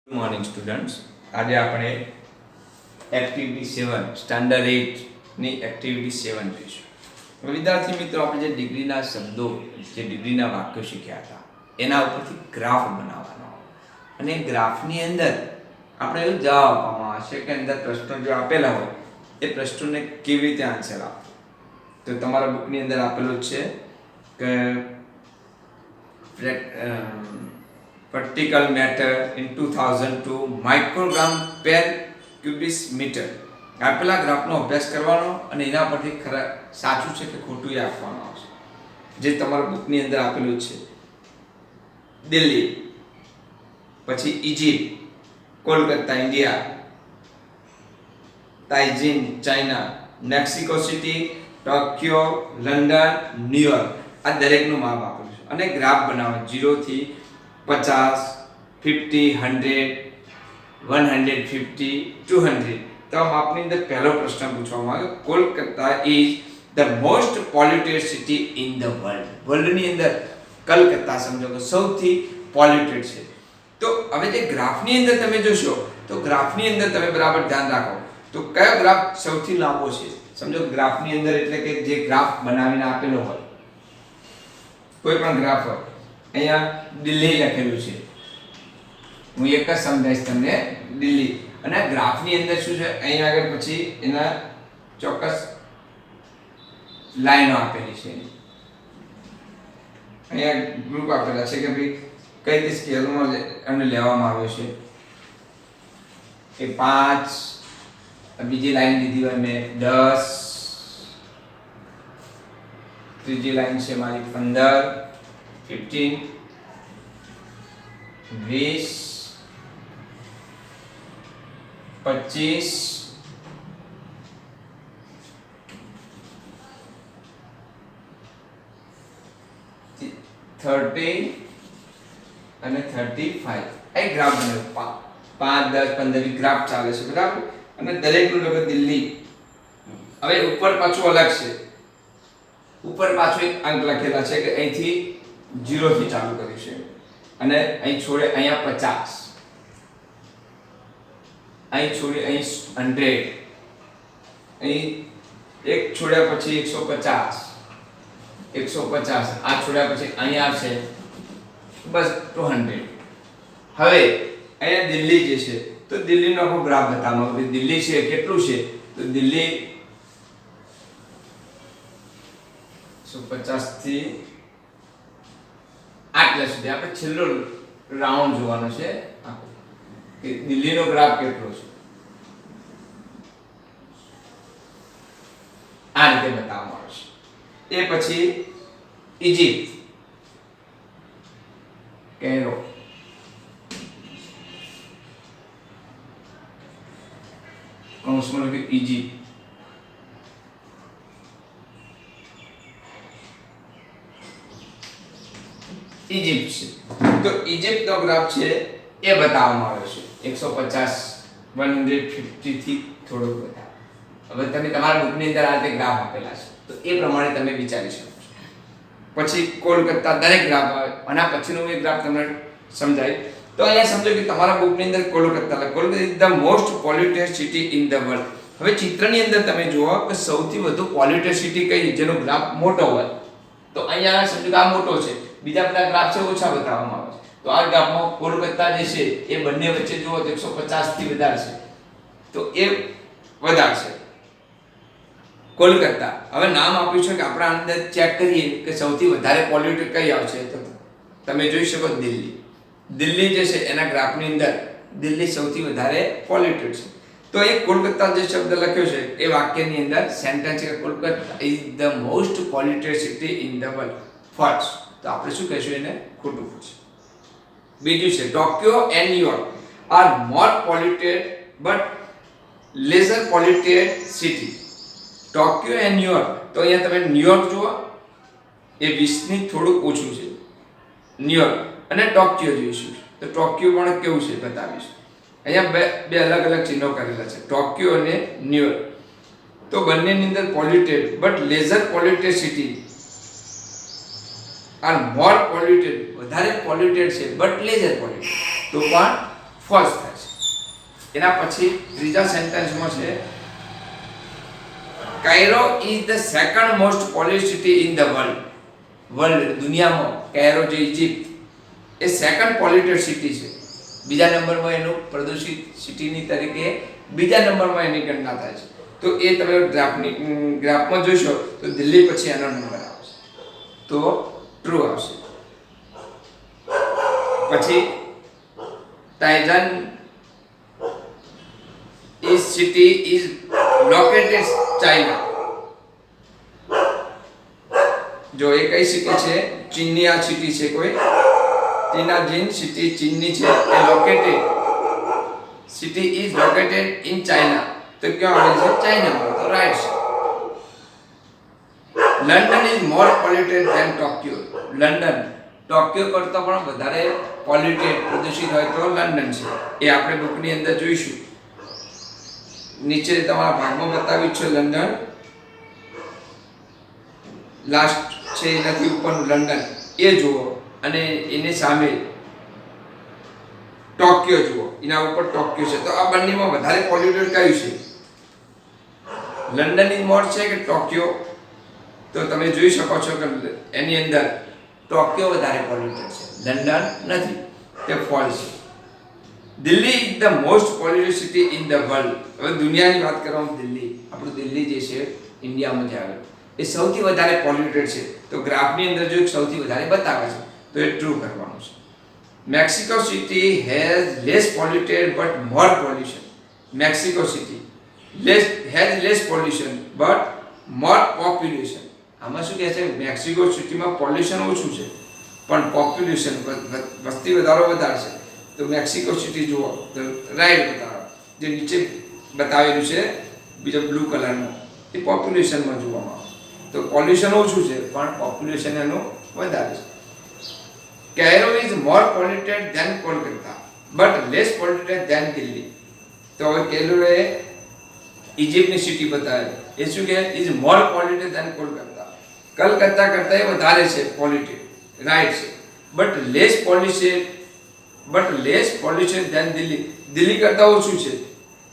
Good morning students. આજે આપણે activity 7 standard 8 ની એક્ટિવિટી 7 જોઈશું. વિદ્યાર્થી મિત્રો, આપણે જે ડિગ્રીના શબ્દો, જે ડિગ્રીના વાક્યો શીખ્યા હતા એના ઉપરથી ગ્રાફ બનાવવાનો, અને ગ્રાફની અંદર આપણે એવું જવાબ આપવામાં આવશે કે અંદર પ્રશ્નો જો આપેલા હોય એ પ્રશ્નોને કેવી રીતે આન્સર આપવો. તો તમારા બુકની અંદર આપેલું છે કે practical matter in 2002 microgram per cubic meter. આપેલા ગ્રાફનો અભ્યાસ કરવાનો અને એના પરથી સાચું છે કે ખોટું એ આપવાનું આવશે, જે તમારા બુકની અંદર આપેલું છે. દિલ્હી, પછી Egypt, Kolkata India, Tianjin China, Mexico City, Tokyo, London, New York, આ દરેકનું માપ આપેલું છે અને ગ્રાફ બનાવો 0 થી 50, 50, 100, 150, 200. તો આ માપની અંદર પહેલો પ્રશ્ન પૂછવામાં આવ્યો, Kolkata is the most polluted city in the world. વર્લ્ડની અંદર કલકત્તા સમજો કે સૌથી પોલ્યુટેડ છે. તો હવે જે ગ્રાફની અંદર તમે જોશો તો ગ્રાફની અંદર તમે બરાબર ધ્યાન રાખો તો કયો ગ્રાફ સૌથી લાંબો છે. સમજો ગ્રાફની અંદર એટલે કે જે ગ્રાફ બનાવીને આપેલો હોય, કોઈ પણ ગ્રાફ હોય, અહીંયા દિલ્હી લખેલું છે, હું એક જ સમજાઈશ તમને, દિલ્હી. અને ગ્રાફની અંદર શું છે, અહીંયા આગળ પછી એના ચોક્કસ લાઈનો આપેલી છે. અહીંયા ગ્રુપ આપેલા છે કે ભાઈ કઈ રીતે સ્કેલમાં અને લેવામાં આવ્યો છે. કે 5, બીજી લાઈન લીધી હોય મેં 10, ત્રીજી લાઈન છે મારી 15, 15, 20, 25, 30 અને 35. આ ગ્રાફ બન્યો. 5, 10, 15 ગ્રાફ ચાલે છે, બરાબર. અને દરેકનું લગત દિલ્હી. હવે ઉપર પાછું અલગ છે, ઉપર પાછો એક અંક લખેલા છે કે અહીંથી 0 થી ચાલુ કર્યું છે અને અહીં છોડે અહીંયા 50, અહીં છોડે અહીં 100, અહીં એક છોડ્યા પછી 150, 150, આ છોડ્યા પછી અહીંયા આવશે બસ 200. હવે અહીંયા દિલ્હી જે છે તો દિલ્હીનો આખો ગ્રાફ બતાવવામાં આવે. દિલ્હી છે કેટલું છે તો દિલ્હી 150 થી આટલા સુધી આપણે છેલ્લો રાઉન્ડ જોવાનો છે કે દિલ્હીનો ગ્રાફ કેટલો છે. આ રીતે બતાવવામાં આવે છે. એ પછી ઇજિપ્ત, કેરો, કૌંસમાં લખ્યું ઇજિપ્ત, ઇજિપ્ત છે. તો ઇજિપ્તનો ગ્રાફ છે એ બતાવવામાં આવ્યો છે 150, 150 થી થોડોક વધારે. હવે તમે તમારા બુકની અંદર આ રીતે ગ્રાફ આપેલા છે તો એ પ્રમાણે તમે વિચારી શકો છો. પછી કોલકાતા, દરેક ગ્રાફ આવે. આના પછીનું એક ગ્રાફ તમને સમજાય તો અહીંયા સમજો કે તમારા બુકની અંદર Kolkata, Kolkata is the most polluted city in the world. હવે ચિત્રની અંદર તમે જુઓ કે સૌથી વધુ પોલ્યુટેડ સિટી કઈ જેનો ગ્રાફ મોટો હોય, તો અહીંયા સમજો કે આ મોટો છે, બીજા બધા ગ્રાફ છે ઓછા બતાવવામાં આવે છે. તો આ ગ્રાફમાં કોલકાતા જે છે એ બંને વચ્ચે જુઓ તો 150 થી વધારે છે, તો એ વધારે છે કોલકાતા. હવે નામ આપ્યું છે કે આપણા અંદર ચેક કરીએ કે સૌથી વધારે પોલ્યુટેડ કઈ આવશે તો તમે જોઈ શકો દિલ્હી. દિલ્હી જે છે એના ગ્રાફની અંદર દિલ્હી સૌથી વધારે પોલ્યુટેડ છે. તો એ કોલકાતા જે શબ્દ લખ્યો છે એ વાક્યની અંદર સેન્ટેન્સ છે Kolkata is the most polluted city in the world. First તો આપણે શું કહીશું, એને ખોટું પૂછે. બીજું છે Tokyo and New York are more polluted but laser polluted city. Tokyo and New York, તો અહીંયા તમે ન્યુયોર્ક જુઓ એ 20 ની થોડું ઓછું છે ન્યુયોર્ક, અને ટોક્યો જોઈશું તો ટોક્યો પણ કેવું છે બતાવીશું. અહીંયા બે અલગ અલગ ચિહ્નો કરેલા છે, ટોક્યો અને ન્યુયોર્ક. તો બંનેની અંદર polluted but laser polluted city are more polluted, વધારે પોલ્યુટેડ છે બટ લેસર પોલ્યુટેડ, તો પણ ફોલ્સ થાય છે. એના પછી ત્રીજા સેન્ટેન્સમાં છે Cairo is the second most polluted city in the world. દુનિયામાં કાયરો જે ઇજિપ્ત એ સેકન્ડ પોલ્યુટેડ સિટી છે. બીજા નંબરમાં એનું પ્રદૂષિત સિટીની તરીકે બીજા નંબરમાં એની ગણના થાય છે. તો એ તમે ગ્રાફમાં જોશો તો દિલ્હી પછી એનો નંબર આવશે, તો ટ્રુ આવશે. પછી Tianjin is city is located China. જો એ કઈ સિટી છે? ચીનની આ સિટી છે. કોઈ તિનાજિન સિટી ચીનની છે. એ located city is located in China. તો ક્યાં આવે છે? ચાઇનામાં. તો રાઈટ છે. London is more polluted than Tokyo. London Tokyo કરતાં પણ વધારે પોલ્યુટેડ પ્રદૂષિત હોય તો લંડન છે. એ આપણે બુકની અંદર જોઈશું. નીચે તમારા ભાગમાં બતાવ્યું છે લંડન. લાસ્ટ છે એનાથી ઉપરનું લંડન એ જુઓ અને એની સામે ટોક્યો જુઓ. એના ઉપર ટોક્યો છે. તો આ બંનેમાં વધારે પોલ્યુટેડ કયું છે? લંડન ઇઝ મોર છે કે ટોક્યો? તો તમે જોઈ શકો છો કે એની અંદર ટોક્યો વધારે પોલ્યુટેડ છે, લંડન નથી. તે ફોલ્સ છે. Delhi is the most polluted city in the world. હવે દુનિયાની વાત કરવામાં દિલ્હી, આપણું દિલ્હી જે છે ઇન્ડિયામાં જે આવે એ સૌથી વધારે પોલ્યુટેડ છે. તો ગ્રાફની અંદર જો સૌથી વધારે બતાવે છે તો એ ટ્રુ કરવાનું છે. Mexico City has less polluted but more pollution. Mexico City has less pollution but more population. આમાં શું કહે છે? મેક્સિકો સિટીમાં પોલ્યુશન ઓછું છે પણ પોપ્યુલેશન વસ્તી વધારો વધારે છે. તો મેક્સિકો સિટી જુઓ તો રાઈટ બતાવો. જે નીચે બતાવેલું છે બીજો બ્લુ કલરનો એ પોપ્યુલેશનમાં જોવામાં આવે. તો પોલ્યુશન ઓછું છે પણ પોપ્યુલેશન એનું વધારે છે. Cairo is more polluted than Kolkata but less polluted than Delhi. તો હવે કેલોએ ઇજિપ્તની સિટી બતાવે એ શું કહે? Is more polluted than Kolkata. Calcutta કરતાં એ વધારે છે પોલ્યુટેડ, રાઈટ છે. But less pollution than Delhi. Delhi કરતાં ઓછું છે.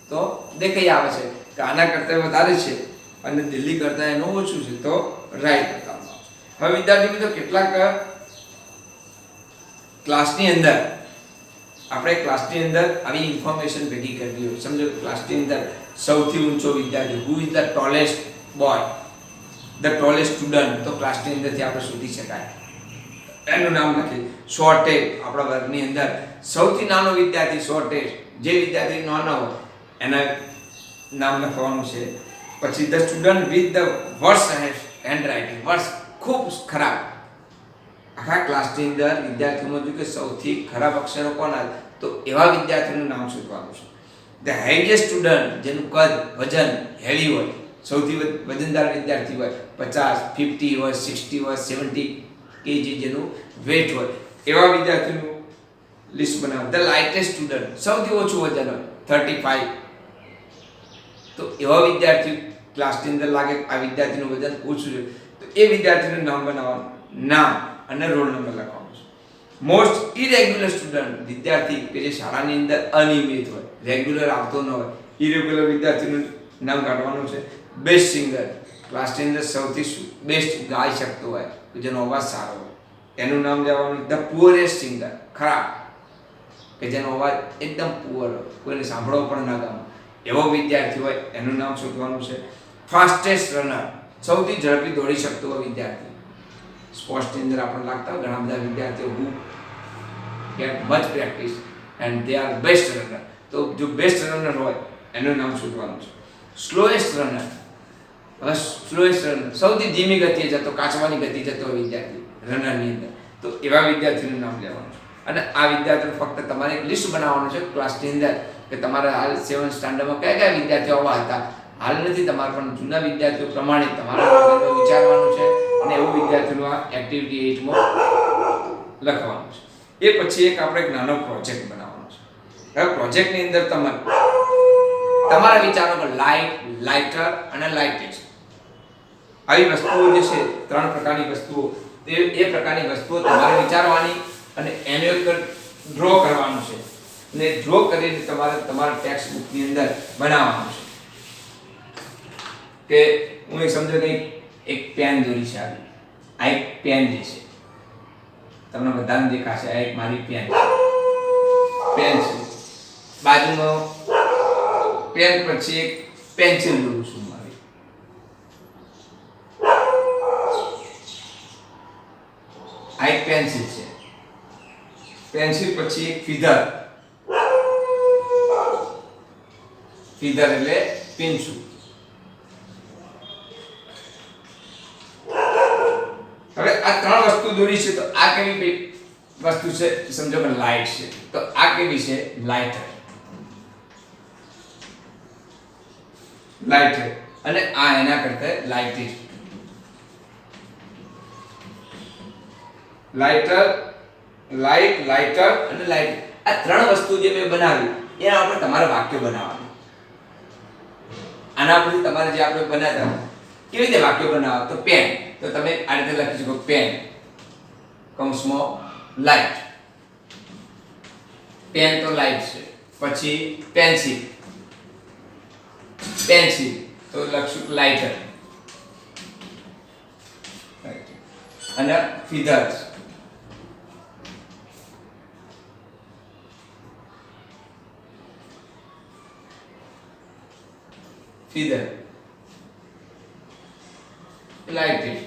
તો દેખાઈ આવે છે કે આના કરતાં વધારે છે અને દિલ્હી કરતાં એનું ઓછું છે. તો રાઈટ બતાવવામાં આવશે. હવે વિદ્યાર્થી મિત્રો કેટલાક ક્લાસની અંદર આવી ઇન્ફોર્મેશન ભેગી કરવી હોય. સમજો ક્લાસની અંદર સૌથી ઊંચો વિદ્યાર્થી, who is the tallest boy, the tallest student, તો ક્લાસની અંદરથી આપણે શોધી શકાય. એનું નામ લખી. શોર્ટેજ આપણા વર્ગની અંદર સૌથી નાનો વિદ્યાર્થી, શોર્ટેજ જે વિદ્યાર્થી નાનો હોય એના નામ લખવાનું છે. પછી the student with the worse handwriting. Worse ખૂબ ખરાબ. આખા ક્લાસની અંદર વિદ્યાર્થીઓમાં જો કે સૌથી ખરાબ અક્ષરો કોના, તો એવા વિદ્યાર્થીનું નામ શોધવાનું છે. ધ હેવીએસ્ટ સ્ટુડન્ટ જેનું કદ વજન હેવી હોય, સૌથી વજનદાર વિદ્યાર્થી હોય, 50, 50 હોય, 60 હોય, 70 kg જેનું વેટ હોય એવા વિદ્યાર્થીનું લિસ્ટ બનાવો. ધ લાઇટેસ્ટ સ્ટુડન્ટ સૌથી ઓછું વજન હોય, 35. તો એવા વિદ્યાર્થી ક્લાસની અંદર લાગે આ વિદ્યાર્થીનું વજન ઓછું છે તો એ વિદ્યાર્થીનું નામ બનાવવાનું, નામ અને રોલ નંબર લખવાનું છે. મોસ્ટ ઇરેગ્યુલર સ્ટુડન્ટ વિદ્યાર્થી કે જે શાળાની અંદર અનિયમિત હોય, રેગ્યુલર આવતો ન હોય, ઇરેગ્યુલર વિદ્યાર્થીનું નામ કાઢવાનું છે. બેસ્ટ સિંગર ક્લાસની અંદર સૌથી બેસ્ટ ગાઈ શકતો હોય, જેનો અવાજ સારો હોય, એનું નામ લેવાનું. ધ પુઅરેસ્ટ સિંગર ખરાબ, કે જેનો અવાજ એકદમ પુઅર હોય, કોઈને સાંભળવો પણ ના ગમે એવો વિદ્યાર્થી હોય એનું નામ શોધવાનું છે. ફાસ્ટેસ્ટ રનર સૌથી ઝડપી દોડી શકતો હોય વિદ્યાર્થી. સ્પોર્ટ્સની અંદર આપણને લાગતા હોય ઘણા બધા વિદ્યાર્થીઓ who get much practice and they are best runner. તો જો બેસ્ટ રનર હોય એનું નામ શોધવાનું છે. સ્લોએસ્ટ રનર, હવે સ્લોએસ્ટ રનર સૌથી ધીમી ગતિએ જતો, કાચવાની ગતિ જતો હોય વિદ્યાર્થી રનરની અંદર, તો એવા વિદ્યાર્થીનું નામ લેવાનું છે. અને આ વિદ્યાર્થીઓ ફક્ત તમારે એક લિસ્ટ બનાવવાનું છે ક્લાસની અંદર કે તમારા હાલ 7th સ્ટાન્ડર્ડમાં કયા કયા વિદ્યાર્થીઓ આવા હતા. હાલ નથી તમારે પણ જૂના વિદ્યાર્થીઓ પ્રમાણે તમારા વિચારવાનું છે અને એવું વિદ્યાર્થીનું આ એક્ટિવિટી 8માં લખવાનું છે. એ પછી આપણે એક નાનો પ્રોજેક્ટ બનાવવાનો છે. હવે પ્રોજેક્ટની અંદર તમારા વિચારો પર લાઇટ, લાઇટર અને લાઇટેજ આવી વસ્તુઓ જે છે 3 પ્રકારની વસ્તુઓ, એ પ્રકારની વસ્તુઓ તમારે વિચારવાની અને એનો એક ડ્રો કરવાનું છે. ને ડ્રો કરીને તમારે તમારા ટેક્સ્ટ બુકની અંદર બનાવવાનું છે. કે હું એક સમજો કે એક પેન દોરી છે, આ એક પેન જે છે તમને બધાને દેખાશે, આ એક મારી પેન છે, બાજુમાં પેન પછી એક પેન્સિલ દોરું છું મારી. આ એક પેન્સિલ છે, પેન્સિલ પછી એક ફીધર એટલે પીંછું. હવે આ ત્રણ વસ્તુ દોરી છે, તો આ કેવી વસ્તુ છે સમજો કે લાઇટ છે, તો આ કેવી છે લાઇટર, અને આ એના કરતા લાઇટેસ્ટ. લાઇટર, લાઇટર અને લાઇટ, આ ત્રણ વસ્તુ જે મેં બનાવી એના આપણે તમારે વાક્ય બનાવવાનું. આના પરથી તમારે જે આપણે બનાવ્યા કેવી રીતે વાક્ય બનાવો, તો પેન, તો તમે આ રીતે લખી શકો પેન કૌંસમાં લાઇટ, પેન તો લાઇટ છે. પછી પેન્સિલ તો લખશું લાઇટર, અને ફીધર લાઇટેડ.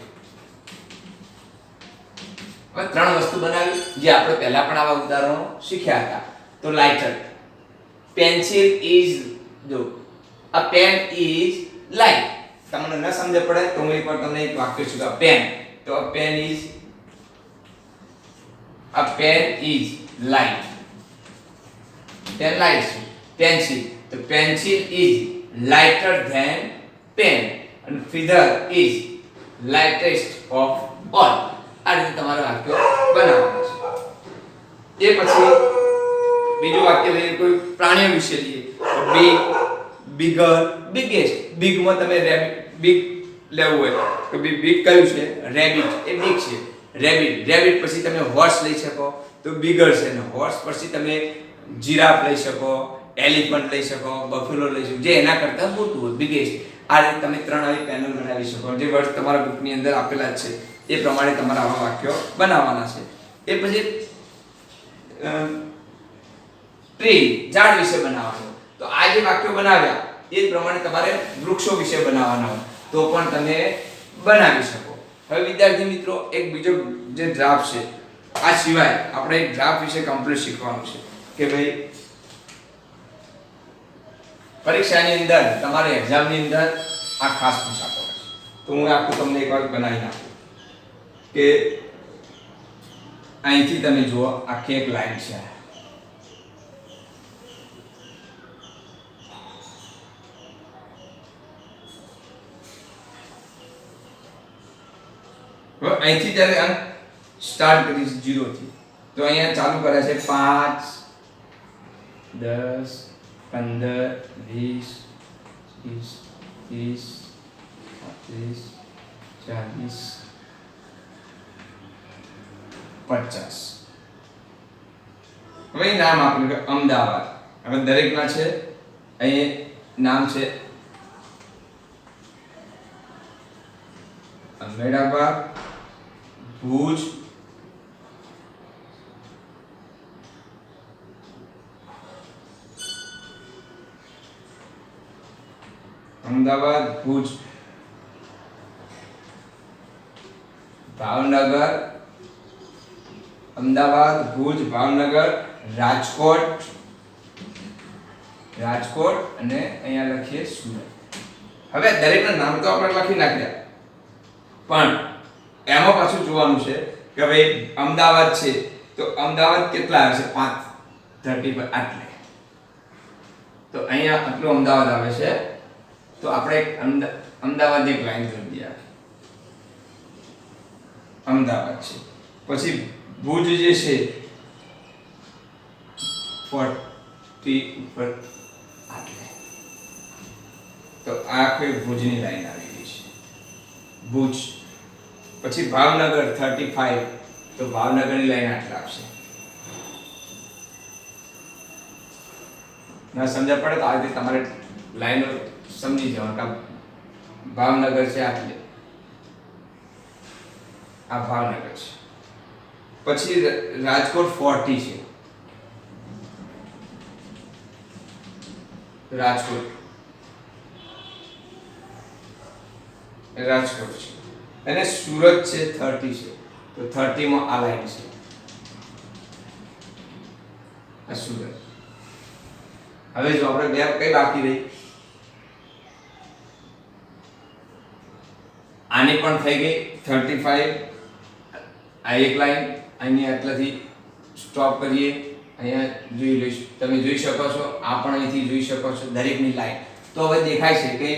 હવે ત્રણ વસ્તુ બનાવી જે આપણે પહેલા પણ આવા ઉદાહરણો શીખ્યા હતા. તો લાઇટર, પેન્સિલ ઇઝ, જો a pen is light. તમને ન સમજ પડે તો હું એકવાર તમને એક વાક્ય શીખવા. પેન, તો a pen is light, pen light છે. પેન્સિલ, તો pencil is lighter than pen, and feather is lightest of all. આ રીતે તમારે વાક્ય બનાવવાનું છે. એ પછી બીજું વાક્ય લઈએ, કોઈ પ્રાણીઓ વિશે લઈએ. Big, bigger, biggest. બિગ માં તમે બિગ લેવું હોય તો બિગ કયું છે, રેબિટ, એ બિગ છે. રેબિટ પછી તમે હોર્સ લઈ શકો તો બિગર છે, ને હોર્સ પછી તમે જીરાફ લઈ શકો, એલિફન્ટ લઈ શકો, બફેલો લઈ શકો, જે એના કરતા મોટું હોય, બિગેસ્ટ. આ રીતે તમે ત્રણ આવી પેનલ બનાવી શકો. જે વર્ડ તમારા બુકની અંદર આપેલા છે એ પ્રમાણે તમારા આવા વાક્યો બનાવવાના છે. એ પછી ટ્રી, ઝાડ વિશે બનાવવાનું. તો આ જે વાક્યો બનાવ્યા એ જ પ્રમાણે તમારે વૃક્ષો વિશે બનાવવાના હોય તો પણ તમે બનાવી શકો. હવે વિદ્યાર્થી મિત્રો, એક બીજો જે ડ્રાફ્ટ છે, આ સિવાય આપણે એક ડ્રાફ્ટ વિશે કમ્પ્લીટ શીખવાનું છે કે ભાઈ પરીક્ષાની અંદર, તમારે એક્ઝામની અંદર આ ખાસ પૂછાતો હોય. તો હું આખું તમને એકવાર બનાવી નાખું કે અહીંથી તમે જુઓ, આખી એક લાઈન છે. અહીંથી જ્યારે અંક સ્ટાર્ટ કરીશ 0 થી, તો અહીંયા ચાલુ કરે છે 5, 10, 15, 20, 30, 35, 40, 50. હવે નામ આપ્યું કે અમદાવાદ. હવે દરેકના છે અહીં નામ છે અમદાવાદ, ભુજ, અમદાવાદ, ભુજ, ભાવનગર, અમદાવાદ, ભુજ, ભાવનગર, રાજકોટ, અને અહીંયા લખીએ સુરત. હવે દરેકના નામ તો આપણે લખી નાખ્યા, પણ એમાં પાછું જોવાનું છે કે ભાઈ અમદાવાદ છે તો અમદાવાદ કેટલા આવે છે, 530 પર આટલે. તો અહીંયા આટલું અમદાવાદ આવે છે, તો આપણે અમદાવાદ એક લાઈન કરી દઈએ. અમદાવાદ છે. પછી ભુજ જે છે 40 ઉપર આટલે. તો આ આખી ભુજની લાઈન આવી ગઈ છે, ભુજ. પછી ભાવનગર 35, તો ભાવનગરની લાઈન આટલા આવશે. ના સમજ પડે તો આ રીતે તમારે લાઈનો સમજી જવાનું કે ભાવનગર છે આટલે, આ ભાવનગર છે, પછી રાજકોટ 40 છે, રાજકોટ રાજકોટ છે, અને સુરત છે 30 છે, તો 30 માં આ લાઈન છે, આ સુરત. હવે જો આપણે બે કઈ બાકી રહી, આની પણ થઈ ગઈ 35, આ એક લાઈન અહીંયા એટલાથી સ્ટોપ કરીએ, અહીંયા જોઈ લઈશું, તમે જોઈ શકો છો, આ પણ અહીંથી જોઈ શકો છો દરેકની લાઈન. તો હવે દેખાય છે કે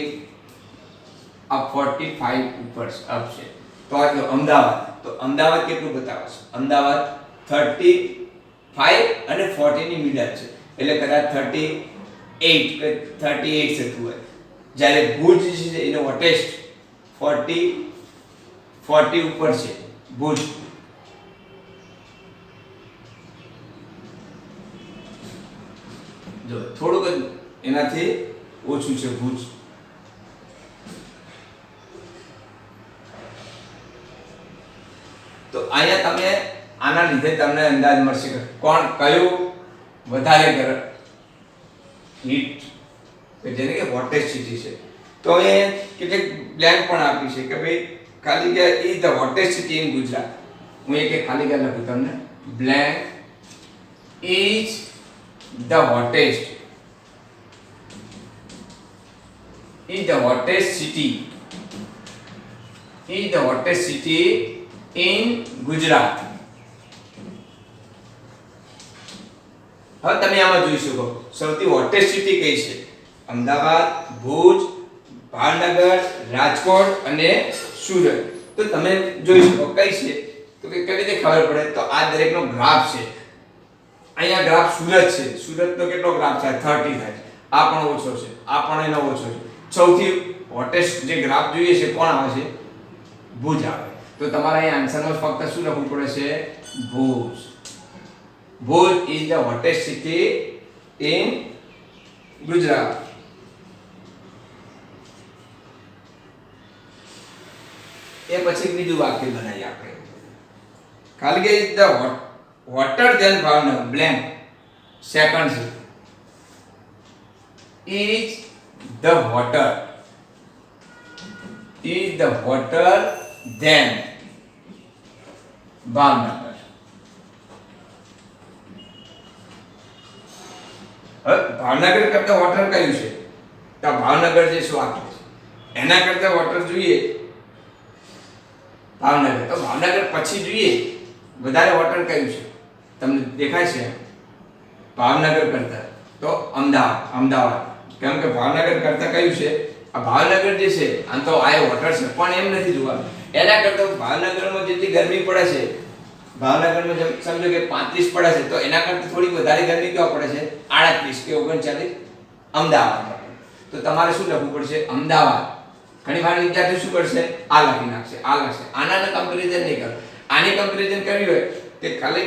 આ 45 ઉપર અપ છે. તો આ જો અમદાવાદ, તો અમદાવાદ કેટલું બતાવે છે? અમદાવાદ 35 અને 40 ની મિડલ છે, એટલે કદાચ 38 કે 38 થતું હોય. જ્યારે ભુજ છે એનો હોટેસ્ટ 40 ઉપર છે ભુજ. જો થોડુંક એનાથી ઓછું છે ભુજ. તો અહીંયા તમે આના લીધે તમને અંદાજ મળશે કે કોણ કયું વધારે હીટ કે જેને કે હોટેસ્ટ સિટી છે. તો એ કેટલીક બ્લેન્ક પણ આપી છે કે ભાઈ ખાલી કે is the hottest city in Gujarat. હું એક ખાલી કે લખું તમને, blank is the hottest city in Gujarat. હવે તમે આમાં જોઈ શકો સૌથી હોટેસ્ટ સિટી કઈ છે? અમદાવાદ, ભુજ, ભાવનગર, રાજકોટ અને સુરત. તો તમે જોઈ શકો કઈ છે, તો કે કેવી રીતે ખબર પડે? તો આ દરેકનો ગ્રાફ છે. અહીંયા ગ્રાફ સુરત છે, સુરતનો કેટલો ગ્રાફ છે? 30 થાય. આ પણ ઓછો છે, આ પણ એનો ઓછો છે. સૌથી હોટેસ્ટ જે ગ્રાફ જોઈએ છે કોણ આવે છે? ભુજ આવે. તો તમારે અહીં આન્સરમાં ફક્ત શું લખવું પડે છે? Bhuj. Bhuj is the hottest city in Gujarat. એ પછી બીજું વાક્ય બનાવીએ આપણે, ખાલી કે is the hotter than Bhavnagar blank second છે. Is the hotter than Bhavnagar. હવે ભાવનગર કરતા વોટર કયું છે? તો ભાવનગર જે શું આપે છે એના કરતા વોટર જોઈએ ભાવનગર. તો ભાવનગર પછી જોઈએ વધારે વોટર કયું છે? તમને દેખાય છે ભાવનગર કરતા? તો અમદાવાદ. કેમ કે ભાવનગર કરતા કયું છે? આ ભાવનગર જે છે આમ તો આ વોટર છે, પણ એમ નથી જોવાનું. એના કરતા ભાવનગરમાં જેટલી ગરમી પડે છે, ભાવનગરમાં જેમ સમજો કે 35 પડે છે, તો એના કરતા થોડી વધારે ગરમી કેવા પડે છે? 38 કે 39 અમદાવાદ. તો તમારે શું લખવું પડશે? અમદાવાદ. ઘણી વાર વિદ્યાર્થી શું કરશે? આ લખી નાખશે, આ લખશે. આનાને કમ્પેરિઝન નહીં કરો. આની કમ્પેરિઝન કરવી હોય તે ખાલી